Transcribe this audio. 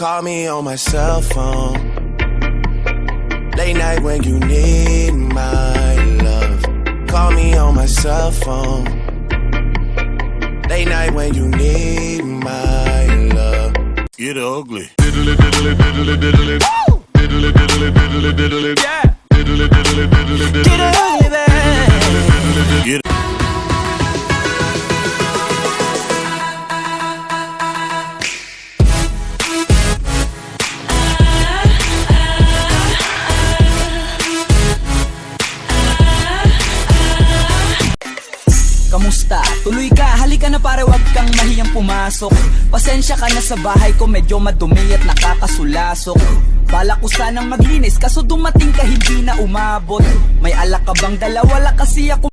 Call me on my cell phone. Late night when you need my love. Call me on my cell phone. Late night when you need my love. Get ugly. Diddly diddly diddly diddly. Diddly diddly diddly diddly. Yeah. Diddly diddly diddly diddly. Get ugly, baby. Get Kamusta? Tuloy ka, halika na pare, wag kang mahiyang pumasok. Pasensya ka na sa bahay ko, medyo madumi at nakakasulasok. Balak ko sanang maglinis, kaso dumating ka hindi na umabot. May alak ka bang dala? Wala kasi ako